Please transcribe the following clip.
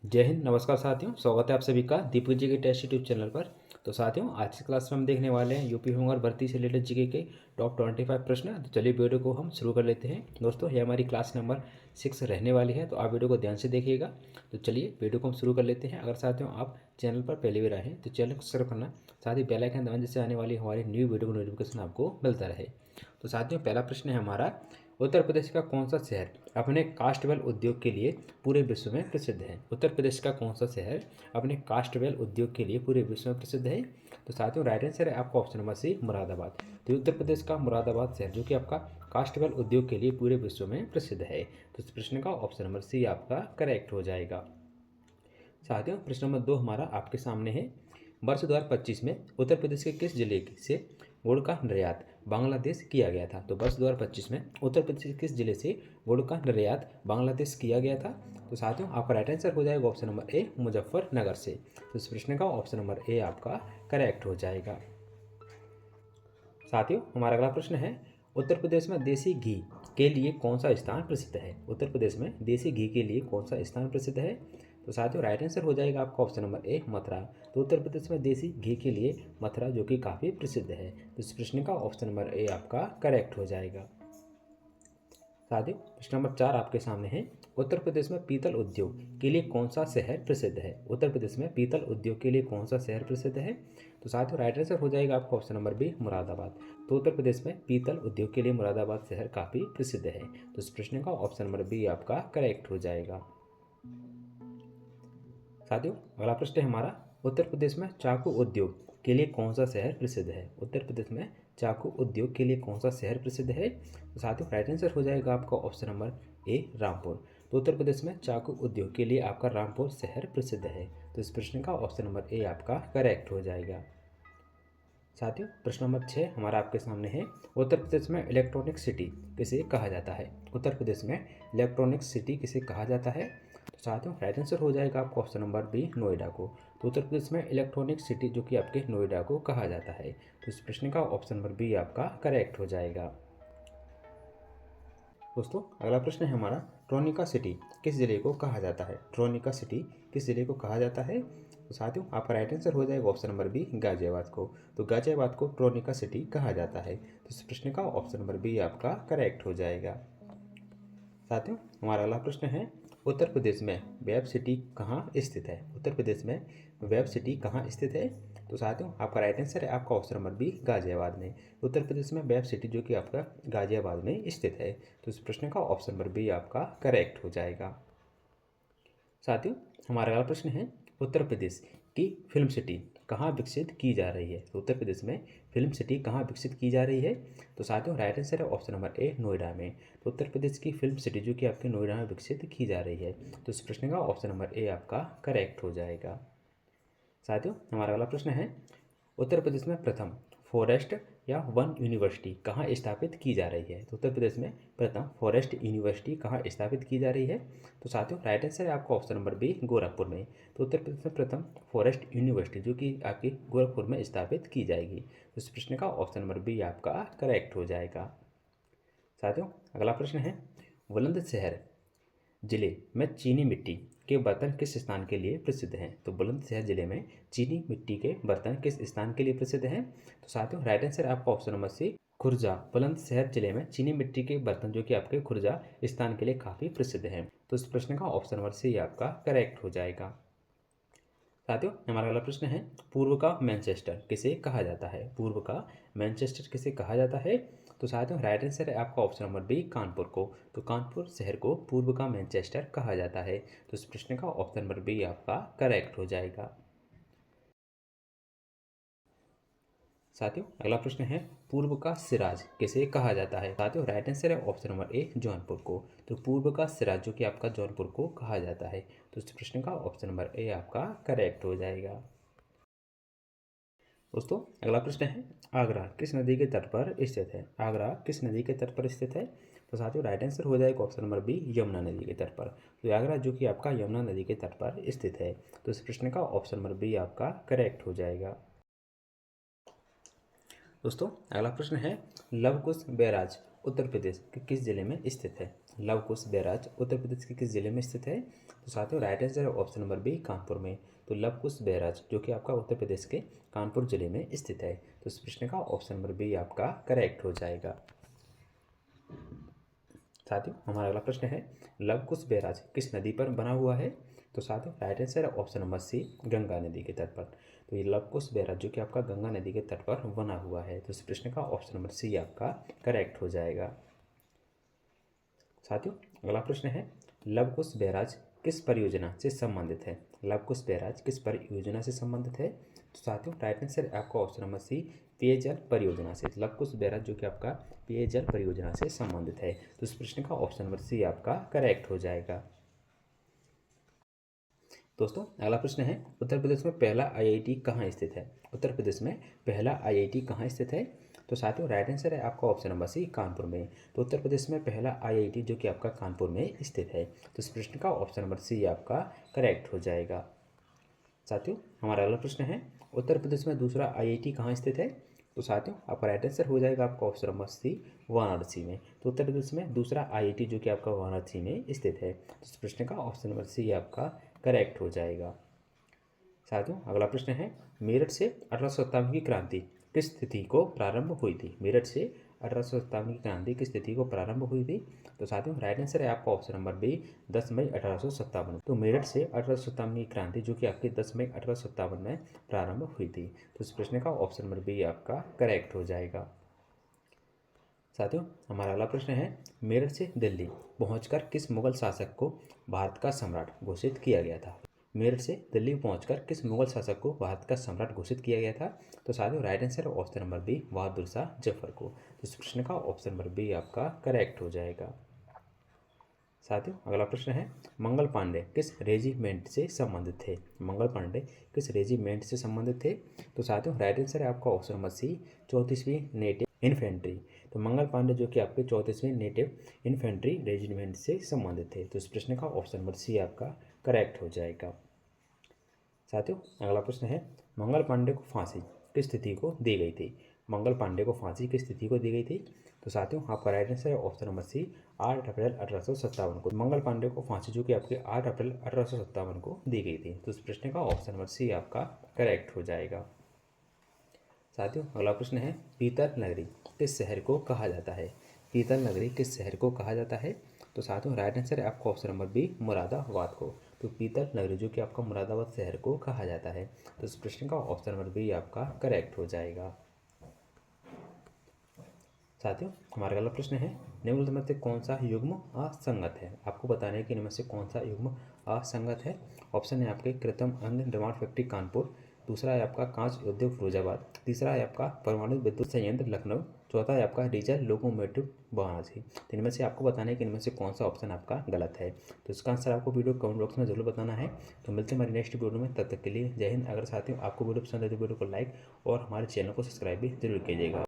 जय हिंद। नमस्कार साथियों, स्वागत है आप सभी का दीपक जी के टेस्ट यूट्यूब चैनल पर। तो साथियों, आज की क्लास में हम देखने वाले हैं यूपी होमगार्ड भर्ती से रिलेटेड जीके के टॉप 25 प्रश्न। तो चलिए वीडियो को हम शुरू कर लेते हैं। दोस्तों, ये हमारी क्लास नंबर 6 रहने वाली है, तो आप वीडियो को ध्यान से देखिएगा। तो चलिए वीडियो को हम शुरू कर लेते हैं। अगर साथियों आप चैनल पर पहली बार आए हैं तो चैनल को सब्सक्राइब करना, साथ ही बेल आइकन दबाएं जिससे आने वाली हमारी न्यू वीडियो को नोटिफिकेशन आपको मिलता रहे। तो साथियों, पहला प्रश्न है हमारा, उत्तर प्रदेश का कौन सा शहर अपने कास्टवेल उद्योग के लिए पूरे विश्व में प्रसिद्ध है? उत्तर प्रदेश का कौन सा शहर अपने कास्टवेल उद्योग के लिए पूरे विश्व में प्रसिद्ध है? तो साथियों, राइट आंसर है आपका ऑप्शन नंबर सी, मुरादाबाद। तो उत्तर प्रदेश का मुरादाबाद शहर जो कि आपका कास्टवेल उद्योग के लिए पूरे विश्व में प्रसिद्ध है। तो इस प्रश्न का ऑप्शन नंबर सी आपका करेक्ट हो जाएगा। साथियों, प्रश्न नंबर 2 हमारा आपके सामने है। वर्ष 2025 में उत्तर प्रदेश के किस जिले से गुड़ का निर्यात बांग्लादेश किया गया था? तो वर्ष 2025 में उत्तर प्रदेश के किस जिले से गुड़ का निर्यात बांग्लादेश किया गया था? तो साथियों, आपका राइट आंसर हो जाएगा ऑप्शन नंबर ए, मुजफ्फरनगर से। तो इस प्रश्न का ऑप्शन नंबर ए आपका करेक्ट हो जाएगा। साथियों, हमारा अगला प्रश्न है, उत्तर प्रदेश में देसी घी के लिए कौन सा स्थान प्रसिद्ध है? उत्तर प्रदेश में देसी घी के लिए कौन सा स्थान प्रसिद्ध है? तो साथियों, राइट आंसर हो जाएगा आपका ऑप्शन नंबर ए, मथुरा। तो उत्तर प्रदेश में देसी घी के लिए मथुरा जो कि काफ़ी प्रसिद्ध है। तो इस प्रश्न का ऑप्शन नंबर ए आपका करेक्ट हो जाएगा। साथियों, प्रश्न नंबर 4 आपके सामने है। उत्तर प्रदेश में पीतल उद्योग के लिए कौन सा शहर प्रसिद्ध है? उत्तर प्रदेश में पीतल उद्योग के लिए कौन सा शहर प्रसिद्ध है? तो साथियों, राइट आंसर हो जाएगा आपका ऑप्शन नंबर बी, मुरादाबाद। तो उत्तर प्रदेश में पीतल उद्योग के लिए मुरादाबाद शहर काफ़ी प्रसिद्ध है। तो इस प्रश्न का ऑप्शन नंबर बी आपका करेक्ट हो जाएगा। साथियों, अगला प्रश्न है हमारा, उत्तर प्रदेश में चाकू उद्योग के लिए कौन सा शहर प्रसिद्ध है? उत्तर प्रदेश में चाकू उद्योग के लिए कौन सा शहर प्रसिद्ध है? तो साथियों, राइट आंसर हो जाएगा आपका ऑप्शन नंबर ए, रामपुर। तो उत्तर प्रदेश में चाकू उद्योग के लिए आपका रामपुर शहर प्रसिद्ध है। तो इस प्रश्न का ऑप्शन नंबर ए आपका करेक्ट हो जाएगा। साथियों, प्रश्न नंबर 6 हमारा आपके सामने है। उत्तर प्रदेश में इलेक्ट्रॉनिक सिटी किसे कहा जाता है? उत्तर प्रदेश में इलेक्ट्रॉनिक सिटी किसे कहा जाता है? तो साथियों, राइट आंसर हो जाएगा आपका ऑप्शन नंबर बी, नोएडा को। तो उत्तर प्रदेश में इलेक्ट्रॉनिक सिटी जो कि आपके नोएडा को कहा जाता है। तो इस प्रश्न का ऑप्शन नंबर बी आपका करेक्ट हो जाएगा। दोस्तों, अगला प्रश्न है हमारा, ट्रोनिका सिटी किस जिले को कहा जाता है? ट्रोनिका सिटी किस जिले को कहा जाता है? तो साथियों, आपका राइट आंसर हो जाएगा ऑप्शन नंबर बी, गाजियाबाद को। तो गाजियाबाद को ट्रोनिका सिटी कहा जाता है। तो इस प्रश्न का ऑप्शन नंबर बी आपका करेक्ट हो जाएगा। साथियों, हमारा अगला प्रश्न है, उत्तर प्रदेश में वेब सिटी कहाँ स्थित है? उत्तर प्रदेश में वेब सिटी कहाँ स्थित है? तो साथियों, आपका राइट आंसर है आपका ऑप्शन नंबर बी, गाजियाबाद में। उत्तर प्रदेश में वेब सिटी जो कि आपका गाजियाबाद में स्थित है। तो इस प्रश्न का ऑप्शन नंबर बी आपका करेक्ट हो जाएगा। साथियों, हमारा अगला प्रश्न है, उत्तर प्रदेश की फिल्म सिटी कहाँ विकसित की जा रही है? तो उत्तर प्रदेश में फिल्म सिटी कहाँ विकसित की जा रही है? तो साथियों, राइट आंसर है ऑप्शन नंबर ए, नोएडा में। तो उत्तर प्रदेश की फिल्म सिटी जो कि आपके नोएडा में विकसित की जा रही है। तो इस प्रश्न का ऑप्शन नंबर ए आपका करेक्ट हो जाएगा। साथियों, हमारा अगला प्रश्न है, उत्तर प्रदेश में प्रथम फॉरेस्ट या वन यूनिवर्सिटी कहाँ स्थापित की जा रही है? तो उत्तर प्रदेश में प्रथम फॉरेस्ट यूनिवर्सिटी कहाँ स्थापित की जा रही है? तो साथियों, राइट आंसर है आपका ऑप्शन नंबर बी, गोरखपुर में। तो उत्तर प्रदेश में प्रथम फॉरेस्ट यूनिवर्सिटी जो कि आपकी गोरखपुर में स्थापित की जाएगी। तो इस प्रश्न का ऑप्शन नंबर बी आपका करेक्ट हो जाएगा। साथियों, अगला प्रश्न है, बुलंदशहर जिले में चीनी मिट्टी के बर्तन किस स्थान के लिए प्रसिद्ध हैं? तो बुलंदशहर जिले में चीनी मिट्टी के बर्तन किस स्थान के लिए प्रसिद्ध हैं? तो साथियों, राइट आंसर आपका option number C, Khurja. Bulandshahr जिले में चीनी मिट्टी के बर्तन जो कि आपके खुर्जा स्थान के लिए काफ़ी प्रसिद्ध हैं। तो इस प्रश्न का ऑप्शन नंबर सी आपका करेक्ट हो जाएगा। साथियों, हमारा अगला प्रश्न है, पूर्व का मैनचेस्टर किसे कहा जाता है? पूर्व का मैनचेस्टर किसे कहा जाता है? तो साथियों, राइट आंसर है आपका ऑप्शन नंबर बी, कानपुर को। तो कानपुर शहर को पूर्व का मैनचेस्टर कहा जाता है। तो इस प्रश्न का ऑप्शन नंबर बी आपका करेक्ट हो जाएगा। साथियों, अगला प्रश्न है, पूर्व का सिराज किसे कहा जाता है? साथियों, राइट आंसर है ऑप्शन नंबर ए, जौनपुर को। तो पूर्व का सिराज जो कि आपका जौनपुर को कहा जाता है। तो इस प्रश्न का ऑप्शन नंबर ए आपका करेक्ट हो जाएगा। दोस्तों, अगला प्रश्न है, आगरा किस नदी के तट पर स्थित है? आगरा किस नदी के तट पर स्थित है? तो साथियों, राइट आंसर हो जाएगा ऑप्शन नंबर बी, यमुना नदी के तट पर। तो आगरा जो कि आपका यमुना नदी के तट पर स्थित है। तो इस प्रश्न का ऑप्शन नंबर बी आपका करेक्ट हो जाएगा। दोस्तों अगला प्रश्न है, लव कुश बैराज उत्तर प्रदेश के किस जिले में स्थित है? लव कुश बैराज उत्तर प्रदेश के किस जिले में स्थित है? तो साथियों राइट आंसर है ऑप्शन नंबर बी, कानपुर में। तो लव कुश बैराज जो कि आपका उत्तर प्रदेश के कानपुर जिले में स्थित है। तो इस प्रश्न का ऑप्शन नंबर बी आपका करेक्ट हो जाएगा। साथियों हमारा अगला प्रश्न है, लव कुश बैराज किस नदी पर बना हुआ है? तो साथियों राइट आंसर है ऑप्शन नंबर सी, गंगा नदी के तट पर। तो ये लव कुश बैराज जो कि आपका गंगा नदी के तट पर बना हुआ है। तो इस प्रश्न का ऑप्शन नंबर सी आपका करेक्ट हो जाएगा। साथियों अगला प्रश्न है, लव कुश बैराज किस परियोजना से संबंधित है? लव कुश बैराज किस परियोजना से संबंधित है? तो साथियों राइट आंसर आपका ऑप्शन नंबर सी, पेयजल परियोजना से। लव कुश बैराज जो कि आपका पेयजल परियोजना से संबंधित है। तो इस प्रश्न का ऑप्शन नंबर सी आपका करेक्ट हो जाएगा। दोस्तों अगला प्रश्न है, उत्तर प्रदेश में पहला आईआईटी कहाँ स्थित है? उत्तर प्रदेश में पहला आईआईटी कहाँ स्थित है? तो साथियों राइट आंसर है आपका ऑप्शन नंबर सी, कानपुर में। तो उत्तर प्रदेश में पहला आईआईटी जो कि आपका कानपुर में स्थित है। तो इस प्रश्न का ऑप्शन नंबर सी आपका करेक्ट हो जाएगा। साथियों हमारा अगला प्रश्न है, उत्तर प्रदेश में दूसरा आईआईटी कहाँ स्थित है? तो साथियों आपका राइट आंसर हो जाएगा आपका ऑप्शन नंबर सी, वाराणसी में। तो उत्तर प्रदेश में दूसरा आईआईटी जो कि आपका वाराणसी में स्थित है। तो इस प्रश्न का ऑप्शन नंबर सी आपका करेक्ट हो जाएगा। साथियों अगला प्रश्न है, मेरठ से 1857 की क्रांति किस तिथि को प्रारंभ हुई थी? मेरठ से 1857 की क्रांति किस तिथि को प्रारंभ हुई थी? तो साथियों राइट आंसर है आपका ऑप्शन नंबर बी, 10 मई 1857। तो मेरठ से 1857 की क्रांति जो कि आपकी 10 मई 1857 में प्रारंभ हुई थी। तो इस प्रश्न का ऑप्शन नंबर बी आपका करेक्ट हो जाएगा। साथियों हमारा अगला प्रश्न है, मेरठ से दिल्ली पहुंचकर किस मुगल शासक को भारत का सम्राट घोषित किया गया था? मेरठ से दिल्ली पहुंचकर किस मुगल शासक को भारत का सम्राट घोषित किया गया था? तो साथियों right answer option number B, Bahadur Shah Zafar को। तो इस प्रश्न का ऑप्शन नंबर बी आपका करेक्ट हो जाएगा। साथियों अगला प्रश्न है, मंगल पांडे किस रेजिमेंट से संबंधित थे? मंगल पांडे किस रेजिमेंट से संबंधित थे? तो साथियों राइट आंसर है आपका ऑप्शन नंबर सी, 34वीं नेटिव इन्फेंट्री। तो मंगल पांडे जो कि आपके 34वीं नेटिव इन्फेंट्री रेजिमेंट से संबंधित थे। तो इस प्रश्न का ऑप्शन नंबर सी आपका करेक्ट हो जाएगा। साथियों अगला प्रश्न है, मंगल पांडे को फांसी किस तिथि को दी गई थी? मंगल पांडे को फांसी किस तिथि को दी गई थी? तो साथियों आपका राइट आंसर है ऑप्शन नंबर सी, 8 अप्रैल 1857 को। मंगल पांडे को फांसी जो कि आपके 8 अप्रैल 1857 को दी गई थी। तो इस प्रश्न का ऑप्शन नंबर सी आपका करेक्ट हो जाएगा। साथियों अगला प्रश्न है, पीतल नगरी किस शहर को कहा जाता है? पीतल नगरी किस शहर को कहा जाता है? तो साथियों राइट आंसर है आपका ऑप्शन नंबर बी, मुरादाबाद को। तो पीतल नगरी जो कि आपका मुरादाबाद शहर को कहा जाता है। तो इस प्रश्न का ऑप्शन नंबर बी आपका करेक्ट हो जाएगा। साथियों हमारा अगला प्रश्न है, निम्नलिखित में से कौन सा युग्म असंगत है? आपको बताना है कि इनमें से कौन सा युग्म असंगत है। ऑप्शन है आपके कृत्रिम अंग निर्माण फैक्ट्री कानपुर, दूसरा है आपका कांच उद्योग फिरोजाबाद, तीसरा है आपका परमाणु विद्युत संयंत्र लखनऊ, चौथा है आपका डीजल लोकोमोटिव वाराणसी। तो इनमें से आपको बताना है कि इनमें से कौन सा ऑप्शन आपका गलत है। तो इसका आंसर आपको वीडियो कमेंट बॉक्स में जरूर बताना है। तो मिलते हैं हमारी नेक्स्ट वीडियो में, तब तक के लिए जय हिंद। अगर साथियों आपको वीडियो पसंद है तो वीडियो को लाइक और हमारे चैनल को सब्सक्राइब भी जरूर कीजिएगा।